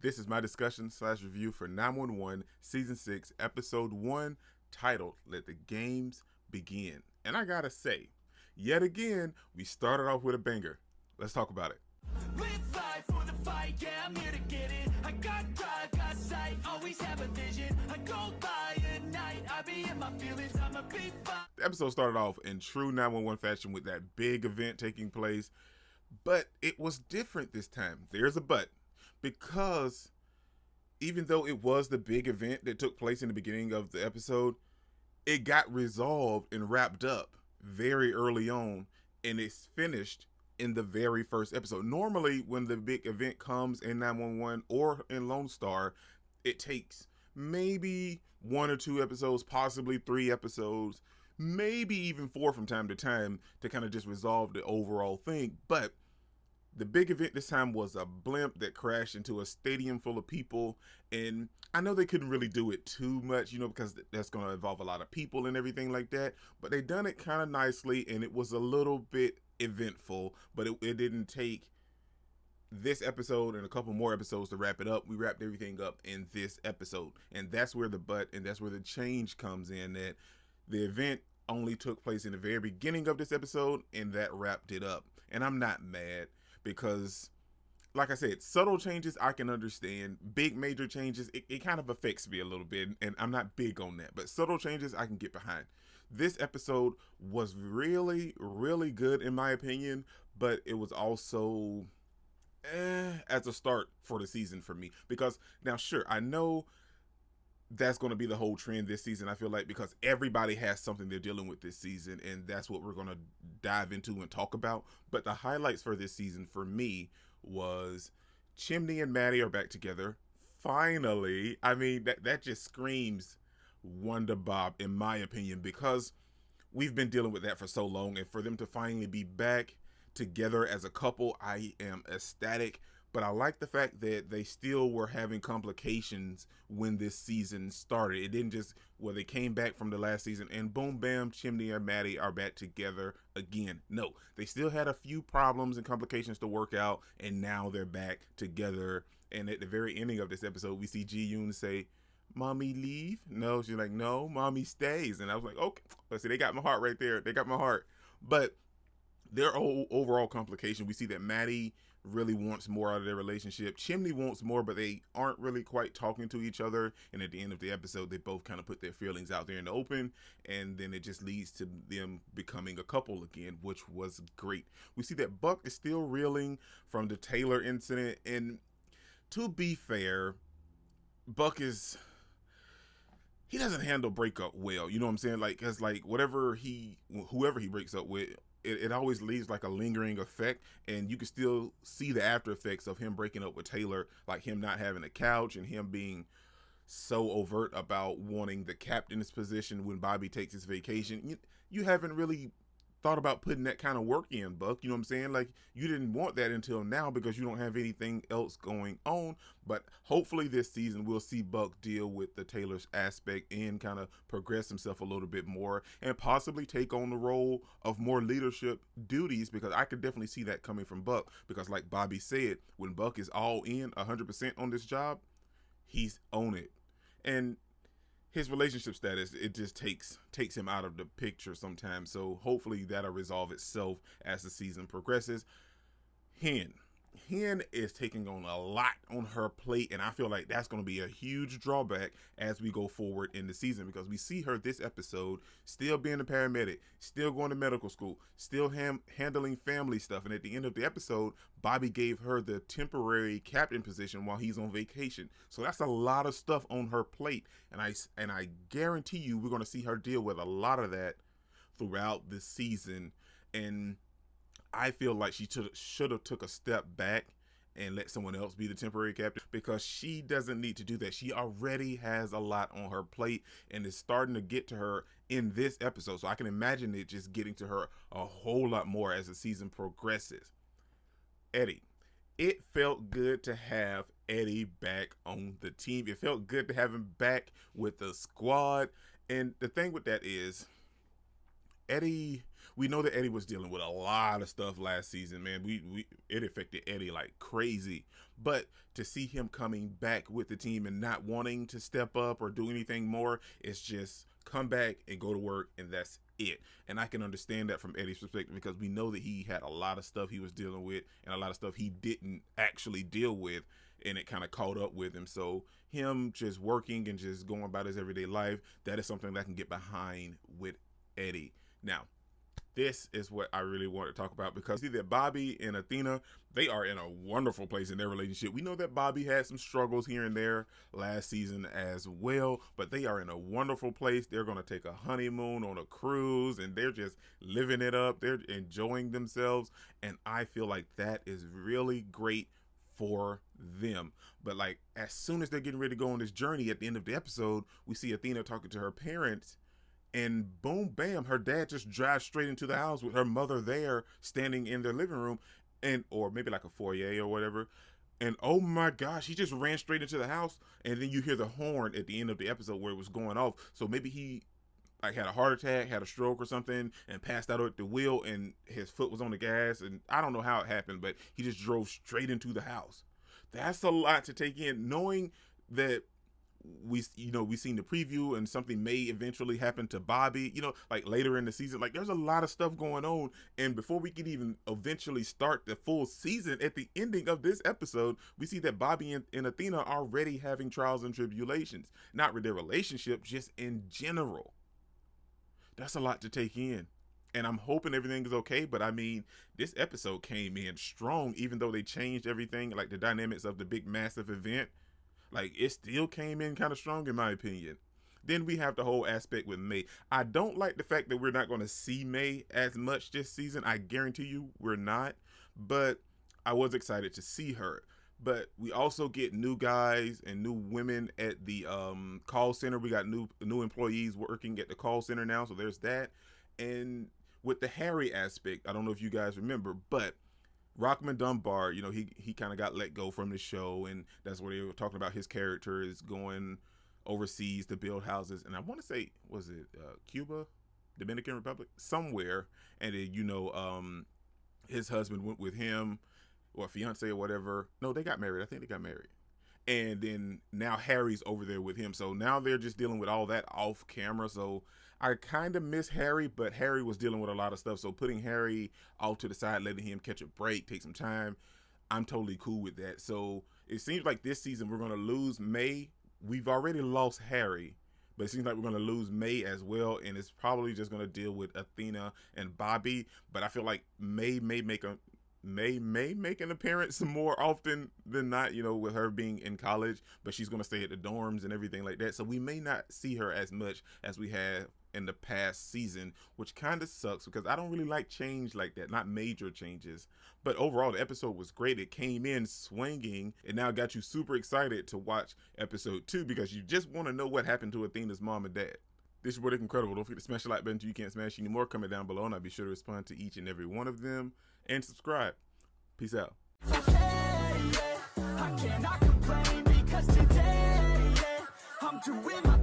This is my discussion slash review for 911 Season 6, Episode 1, titled Let the Games Begin. And I gotta say, yet again, we started off with a banger. Let's talk about it. Live life for the fight, yeah, I'm here to get it. I got drive, got sight, always have a vision. I go by at night, I be in my feelings, I'm a big fight. The episode started off in true 911 fashion with that big event taking place, but it was different this time. There's a but. Because even though it was the big event that took place in the beginning of the episode, it got resolved and wrapped up very early on, and it's finished in the very first episode. Normally, when the big event comes in 911 or in Lone Star, it takes maybe 1 or 2 episodes, possibly 3 episodes, maybe even 4 from time to time to kind of just resolve the overall thing. But the big event this time was a blimp that crashed into a stadium full of people. And I know they couldn't really do it too much, because that's going to involve a lot of people and everything like that. But they done it kind of nicely, and it was a little bit eventful. But it didn't take this episode and a couple more episodes to wrap it up. We wrapped everything up in this episode. And that's where the but and that's where the change comes in, that the event only took place in the very beginning of this episode, and that wrapped it up. And I'm not mad. Because, like I said, subtle changes I can understand. Big major changes, it kind of affects me a little bit, and I'm not big on that. But subtle changes I can get behind. This episode was really, really good in my opinion, but it was also as a start for the season for me. Because now, sure, I know that's going to be the whole trend this season, I feel like, because everybody has something they're dealing with this season, and that's what we're going to dive into and talk about. But the highlights for this season for me was Chimney and Maddie are back together. Finally. I mean, that just screams Wonder Bob, in my opinion, because we've been dealing with that for so long, and for them to finally be back together as a couple, I am ecstatic. But I like the fact that they still were having complications when this season started. It didn't just, they came back from the last season and boom, bam, Chimney and Maddie are back together again. No, they still had a few problems and complications to work out, and now they're back together. And at the very ending of this episode, we see Ji-yoon say, "Mommy leave?" No, she's like, "No, mommy stays." And I was like, okay, let's see, they got my heart right there. They got my heart. But their overall complication, we see that Maddie really wants more out of their relationship. Chimney wants more, but they aren't really quite talking to each other. And at the end of the episode, they both kind of put their feelings out there in the open. And then it just leads to them becoming a couple again, which was great. We see that Buck is still reeling from the Taylor incident. And to be fair, Buck he doesn't handle breakup well. You know what I'm saying? Like, cause like whoever he breaks up with, it always leaves like a lingering effect, and you can still see the after effects of him breaking up with Taylor, like him not having a couch and him being so overt about wanting the captain's position when Bobby takes his vacation. You haven't really thought about putting that kind of work in, Buck. You know what I'm saying? Like, you didn't want that until now because you don't have anything else going on. But hopefully this season we'll see Buck deal with the Taylor's aspect and kind of progress himself a little bit more and possibly take on the role of more leadership duties, because I could definitely see that coming from Buck. Because like Bobby said, when Buck is all in 100% on this job, he's on it. And his relationship status, it just takes him out of the picture sometimes. So hopefully that'll resolve itself as the season progresses. Hen is taking on a lot on her plate, and I feel like that's going to be a huge drawback as we go forward in the season, because we see her this episode still being a paramedic, still going to medical school, still handling family stuff, and at the end of the episode, Bobby gave her the temporary captain position while he's on vacation. So that's a lot of stuff on her plate, and I guarantee you we're going to see her deal with a lot of that throughout the season. And I feel like she should have took a step back and let someone else be the temporary captain, because she doesn't need to do that. She already has a lot on her plate, and it's starting to get to her in this episode. So I can imagine it just getting to her a whole lot more as the season progresses. Eddie. It felt good to have Eddie back on the team. It felt good to have him back with the squad. And the thing with that is, Eddie, We know that Eddie was dealing with a lot of stuff last season, man. It affected Eddie like crazy. But to see him coming back with the team and not wanting to step up or do anything more, it's just come back and go to work, and that's it. And I can understand that from Eddie's perspective, because we know that he had a lot of stuff he was dealing with and a lot of stuff he didn't actually deal with, and it kind of caught up with him. So him just working and just going about his everyday life, that is something that I can get behind with Eddie. Now, this is what I really want to talk about, because see that Bobby and Athena, they are in a wonderful place in their relationship. We know that Bobby had some struggles here and there last season as well, but they are in a wonderful place. They're going to take a honeymoon on a cruise, and they're just living it up. They're enjoying themselves, and I feel like that is really great for them. But like, as soon as they're getting ready to go on this journey, at the end of the episode, we see Athena talking to her parents, and boom, bam, her dad just drives straight into the house with her mother there standing in their living room, and or maybe like a foyer or whatever. And oh my gosh, he just ran straight into the house. And then you hear the horn at the end of the episode where it was going off. So maybe he like had a heart attack, had a stroke or something, and passed out at the wheel, and his foot was on the gas. And I don't know how it happened, but he just drove straight into the house. That's a lot to take in, knowing that we seen the preview and something may eventually happen to Bobby, like later in the season. Like, there's a lot of stuff going on, and before we can even eventually start the full season, at the ending of this episode, we see that Bobby and Athena are already having trials and tribulations, not with their relationship, just in general. That's a lot to take in, and I'm hoping everything is okay. But I mean, this episode came in strong, even though they changed everything, like the dynamics of the big massive event. Like, it still came in kind of strong, in my opinion. Then we have the whole aspect with May. I don't like the fact that we're not going to see May as much this season. I guarantee you we're not. But I was excited to see her. But we also get new guys and new women at the call center. We got new employees working at the call center now. So there's that. And with the Harry aspect, I don't know if you guys remember, but Rockman Dunbar, he kind of got let go from the show, and that's where they were talking about his character is going overseas to build houses. And I want to say, was it Cuba, Dominican Republic, somewhere? And then, his husband went with him, or fiance or whatever. No, they got married. I think they got married. And then now Harry's over there with him. So now they're just dealing with all that off camera. So I kind of miss Harry, but Harry was dealing with a lot of stuff. So putting Harry off to the side, letting him catch a break, take some time, I'm totally cool with that. So it seems like this season we're going to lose May. We've already lost Harry, but it seems like we're going to lose May as well. And it's probably just going to deal with Athena and Bobby. But I feel like May may make an appearance more often than not, with her being in college, but she's going to stay at the dorms and everything like that. So we may not see her as much as we have in the past season, which kind of sucks, because I don't really like change like that, not major changes. But overall, the episode was great. It came in swinging, and now got you super excited to watch episode 2, because you just want to know what happened to Athena's mom and dad. This is Wordick Incredible. Don't forget to smash the like button so you can't smash any more. Comment down below, and I'll be sure to respond to each and every one of them. And subscribe. Peace out. I cannot complain, because today, I'm doing my